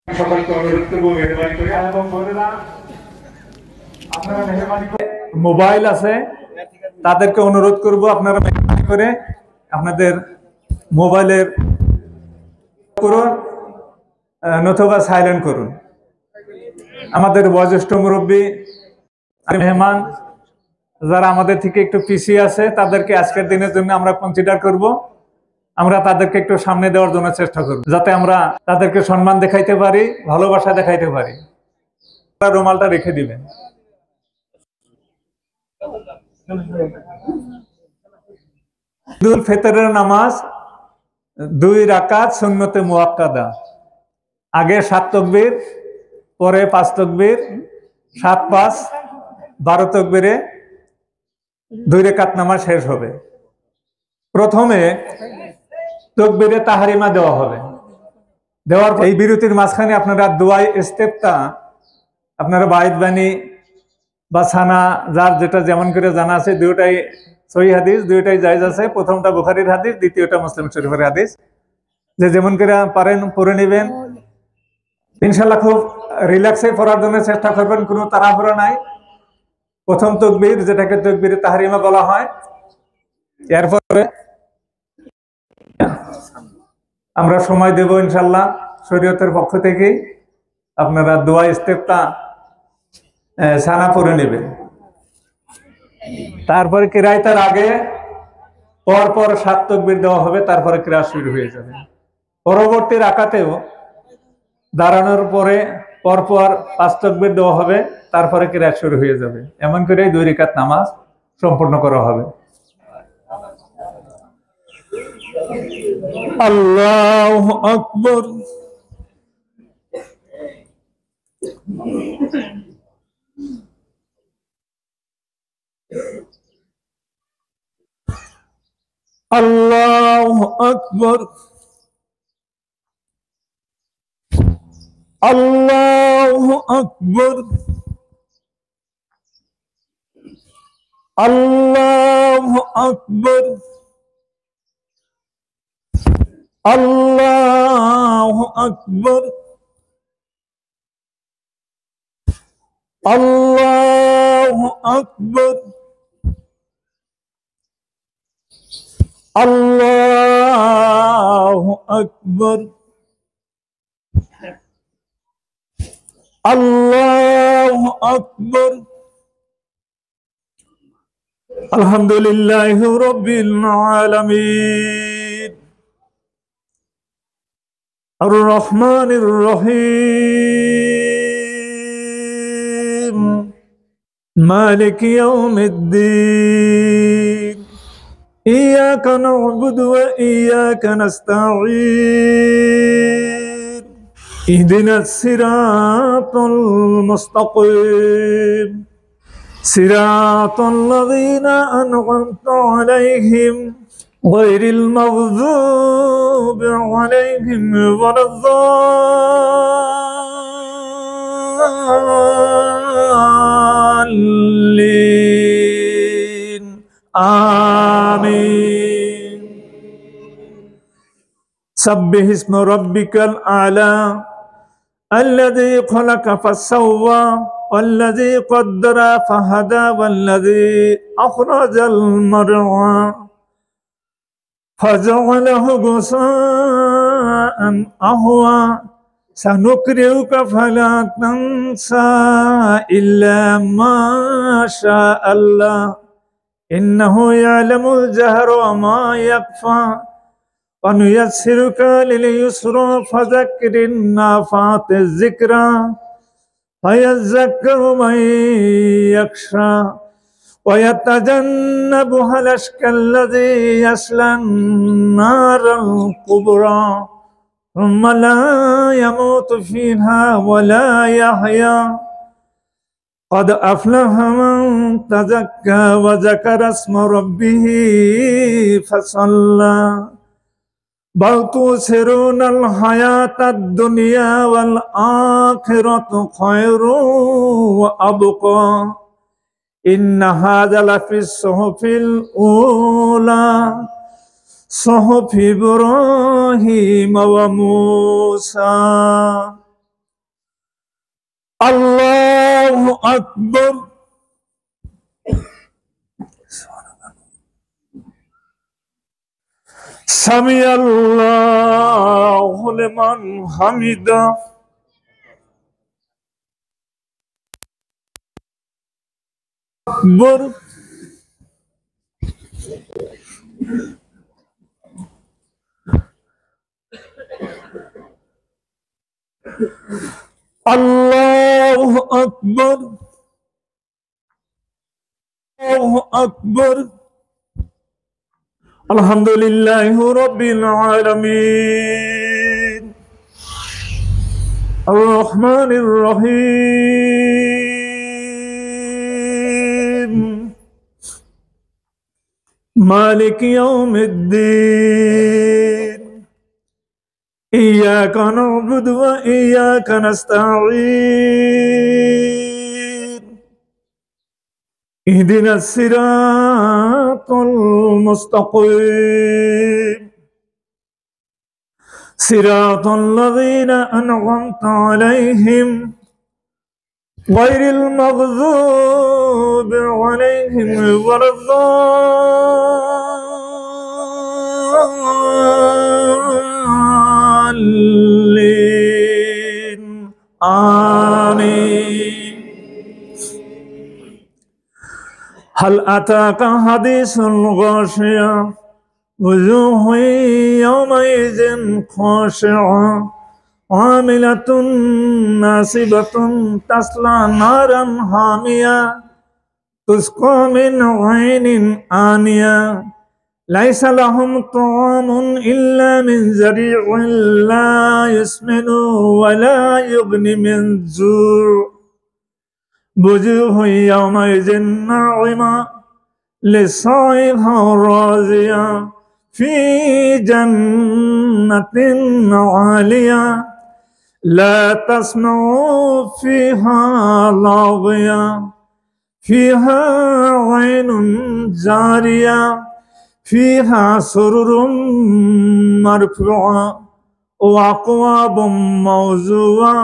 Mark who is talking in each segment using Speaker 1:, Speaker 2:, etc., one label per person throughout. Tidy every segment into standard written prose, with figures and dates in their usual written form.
Speaker 1: সকলকে অনুরোধ করবো মেহরবানি করে এবং বোনেরা আপনারা মেহরবানি করে মোবাইল আছে তাদেরকে অনুরোধ করব আপনারা মেহরবানি করে আপনাদের মোবাইলের করুন নতুবা সাইলেন্ট করুন। আমাদের বয়োজ্যেষ্ঠ মুরব্বী মেহমান যারা আমাদের থেকে একটু পিছিয়ে আছে তাদেরকে আজকের দিনের জন্য আমরা কনসিডার করব। আমরা তাদেরকে একটু সামনে দেওয়ার জন্য চেষ্টা করব যাতে আমরা তাদেরকে সম্মান দেখাইতে পারি, ভালোবাসা দেখাইতে পারি। রুমালটা রেখে দিবেন। ঈদুল ফিতরের নামাজ 2 রাকাত সুন্নতে মুআক্কাদা। আগে 7 তাকবীর, পরে 5 তাকবীর, 7-5 12 তাকবীরে 2 রাকাত নামাজ শেষ হবে। প্রথমে তাকবীরে তাহরিমা দেওয়া হবে। দেওয়ার এই বিরতির মাঝখানে আপনারা দোয়ায়ে ইস্তেফতা আপনারা বাইত বাণী বা সানা যার যেটা যেমন করে জানা আছে, দুটোটাই সহিহ হাদিস, দুটোটাই জায়েজ আছে। প্রথমটা বুখারীর হাদিস, দ্বিতীয়টা মুসলিম শরীফের হাদিস। যে যেমন করে পারেন পড়ে নেবেন। ইনশাআল্লাহ খুব রিল্যাক্সে পড়ার জন্য চেষ্টা করবেন, কোনো তাড়াহুড়ো নাই। প্রথম তাকবীর যেটাকে তাকবীরে তাহরিমা বলা হয়, এরপরে আমরা সময় দেব ইনশাআল্লাহ শরীয়তের পক্ষ থেকে। আপনারা দোয়া ইস্তেফতা সানা পড়ে নেবেন। তারপরে কিরাতের আগে পরপর 7 তাকবীর দেওয়া হবে, তারপরে কিরাত শুরু হয়ে যাবে। পরবর্তী রাকাতেও দাঁড়ানোর পরে পরপর 5 তাকবীর দেওয়া হবে, তারপরে কিরাত শুরু হয়ে যাবে। এমন করে 2 রাকাত নামাজ সম্পূর্ণ করা হবে। আল্লাহু আকবার। আল্লাহু আকবার। আল্লাহু আকবার। আল্লাহু আকবার। আল্লাহু আকবার। আল্লাহু আকবার। আল্লাহু আকবার। আল্লাহু আকবার। আলহামদুলিল্লাহি রাব্বিল আলামিন আর রহমানির রহিম মালিকি ইয়াউমিদ্দিন ইয়্যাকা না'বুদু ওয়া ইয়্যাকা নাস্তাঈন ইহদিনাস সিরাতাল মুস্তাকিম সিরাতাল লাযীনা আন'আমতা আলাইহিম গায়রিল মাগযুবি আলাইহিম ওয়ালাদ-দাল্লিন। আমিন। সাব্বিহ ইসমা রাব্বিকাল আ'লা আল্লাযী খালাকা ফাসাওয়া ওয়াল্লাযী কদ্দারা ফাহাদা ওয়াল্লাযী আখরাজাল মারআ ফাজআলাহু গুসাআন আহওয়া সানুকরিউকা ফালা তানসা ইল্লা মা শাআল্লাহ ইন্নাহু ইয়ালামুল জাহরা ওয়া মা ইয়াখফা ওয়া নুয়াসসিরুকা লিল ইউসরা ফাযাক্কিরিন নাফাতিয যিকরা ফায়াযাক্কারু মান ইয়াখশা ওয়া ইয়াতাজান্নাবুহা আল-আশকাল্লাযী ইয়াসলান নারাল কুবরা থুম্মা লা ইয়ামুতু ফিহা ওয়া লা ইয়াহইয়া قد أفلح من تزكى وذكر اسم ربه فصلى بل تؤثرون الحياة الدنيا والآخرة خير وأبقى إن هذا لفي الصحف الأولى صحف إبراهيم وموسى আল্লাহু আকবার। সামি আল্লাহু লিমান হামিদা। আকবার। আল্লাহু আকবার। আল্লাহু আকবার। আলহামদুলিল্লাহি রাব্বিল আলামিন আর রহমানির রহিম মালিকি ইয়াউমিদ্দিন ইয়্যাকা না'বুদু ওয়া ইয়্যাকা নাস্তাঈন ইহদিনাস সিরাতাল মুস্তাকিম সিরাতাল লাযীনা আন'আমতা আলাইহিম গায়রিল মাগযুবি আলাইহিম ওয়ালাদ-দাল্লিন আমিন। হাল আতাকা হাদিসুল গাশিয়া وجوه يومئذ خاشعة عاملة ناصبة تصلى نارا حامية تسقى من عين آنية ليس لهم طعام إلا من ذريع لا يسمن ولا يغني من جوع وجوه يومئذ ناعمة لسعيها راضية في جنة عالية لا تسمع فيها لاغية فيها عين جارية فيها سرر مرفوعة وأكواب موضوعة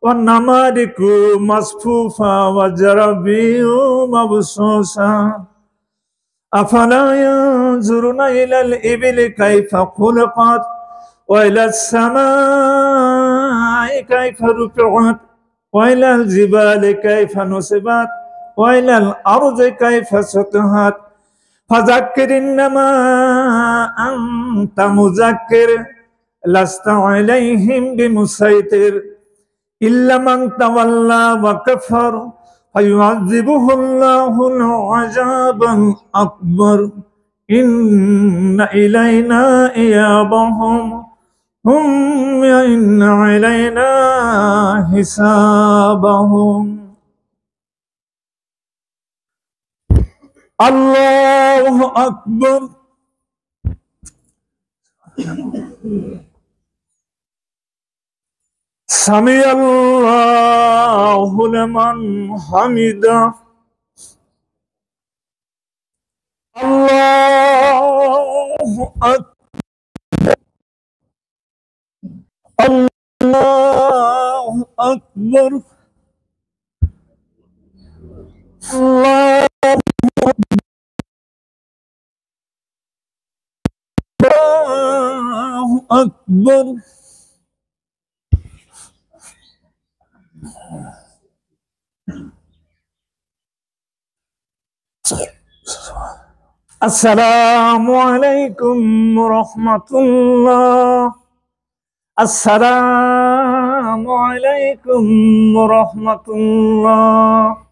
Speaker 1: ونمارق مصفوفة وزرابي مبثوثة أفلا ينظرون إلى الإبل كيف خلقت وإلى السماء كيف رفعت وإلى الجبال كيف نصبت وإلى الأرض كيف سطحت فذكر إنما أنت مذكر لست عليهم بمسيطر إلا من تولى وكفر فيعذبه الله العذاب الأكبر إن إلينا إيابهم ثم إن علينا حسابهم الله أكبر سمع الله لمن حمده الله أكبر الله أكبر الله أكبر السلام عليكم ورحمة الله السلام عليكم ورحمة الله